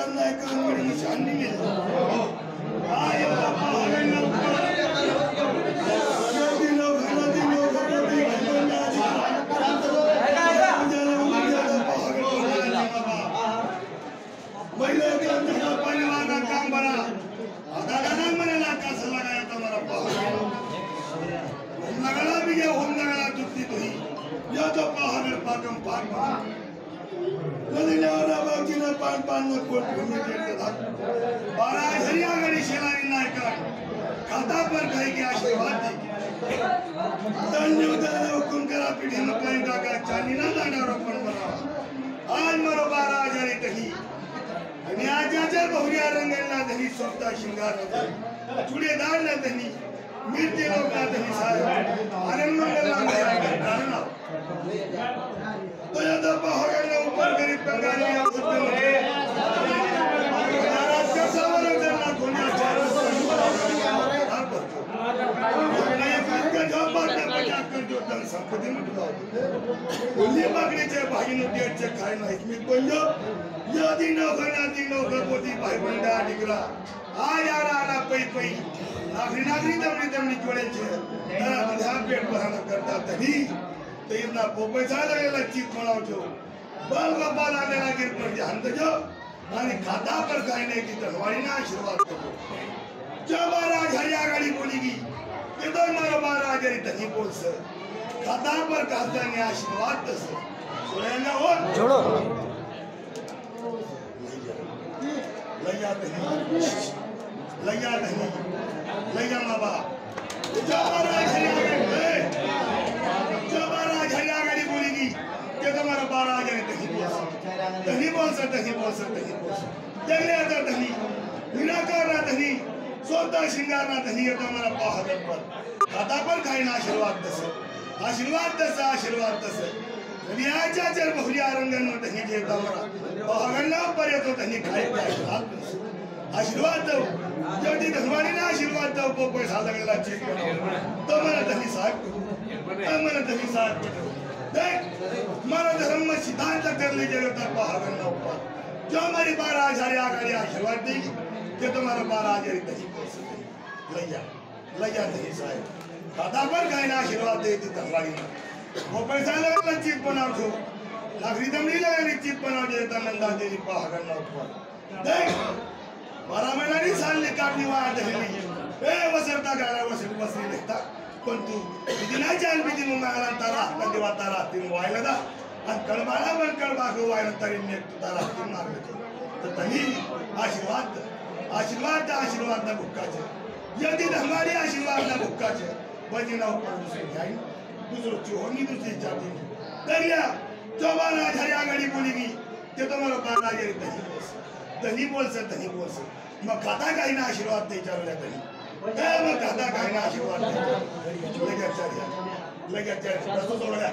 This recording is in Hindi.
करना है काम बड़ी निशानी मिल आए पापा हमें ना दिनों खाना दिनों कपड़े बंदा महिला के अंदर पानी वाला काम बना आधा गाना मैंने लाका से लगाया तुम्हारा पहाड़ हम लगाना भी है हम लगाना जुटी तो ही या तो पहाड़ पाकम पाकम नदी ने और अब जिन्हें पान में कोट घूमने के था बारह हरिया गरी शिलानी नायकर खाता पर कहे कि आशीर्वाद दे धन्य उदाहरण हुकुम करा पीढ़ी में पानी का चांदी ना दाना रोपण बना आज मरो बारह हजारी कही न्यायाचार बहुरिया रंगेला धनी सोपता श्रृंगार चूड़ेदार ना धनी मिर्चे लोग ना धनी सारे आनंद मंगला करना तो ये तो पहाड़ के ऊपर गरीब बंगाली और कुत्ते लोग रात का सवाल करना कोन्या चारों आप नहीं फिर का जॉब बांटने बचा कर जो धन संपत्ति में डुबाओ उन्हीं बागने चे भाई नो डेट चे खाए ना इसमें बंजो या दिनों का पोती भाई बंदा डिगरा आ यार आना पई पई नागरी तमनी जोड़े छे तारा ध्यान पेट बहाना करता तभी तो इतना पैसा लगेला चीज बनाओ जो बाल का बाल आने लगे पर ध्यान दो माने खाता पर खाने की तो हमारी ना आशीर्वाद करो जब महाराज हरिया गाड़ी बोलेगी कि तो मारो महाराज हरी तनी बोल से खाता पर खाता ने आशीर्वाद दस सुनेगा हो छोड़ो लैया नहीं माबा जब महाराज हरिया गाड़ी बोलेगी कि तुम्हारा 12,000 नहीं बोल सकते देख ले आता धनी निराकार ना धनी सोता श्रृंगार ना धनी है तो हमारा पहाड़ पर खाता पर खाए ना आशीर्वाद दस न्यायाचा चर बहुरिया रंगन में धनी जेता हमारा पहाड़ ना पर तो धनी खाए आशीर्वाद दो यदि धनवानी ना आशीर्वाद दो को पैसा लगेला चेक तो मेरा धनी साहब देख मारा धर्म में सिद्धांत कर लीजिएगा तब पहाड़ ना ऊपर जो हमारी 12,000 आगे आशीर्वाद देगी कि तुम्हारा 12,000 नहीं बोल सकते लैया नहीं साहब खाता पर खाए ना आशीर्वाद दे दी धनवानी ना वो पैसा लगेला चीज बनाओ जो नागरी दम नहीं लगेगी चीज बनाओ जो नंदा देवी पहाड़ ना ऊपर देख 12 महीना नहीं साल निकालनी वहाँ दहली वसरता गाना वसरी लिखता पण तू इतना जान भी दिन मंगला तारा देवा तारा तीन वायला दा आणि कळबाला पण कळबा गो वायला तरी ने तारा तीन मारले तो तनी आशीर्वाद ना भुक्काचे यदि हमारे आशीर्वाद ना भुक्काचे बजी ना ऊपर दूसरे जाई दूसरो चोहनी दूसरी जाती दरिया चौबाला हरिया गाड़ी बोलेगी कि तुम्हारा 12,000 धनी बोल से मग खाता काही ना आशीर्वाद दे चालू धनी मग खाता काही ना आशीर्वाद दे लगेच सोडल्या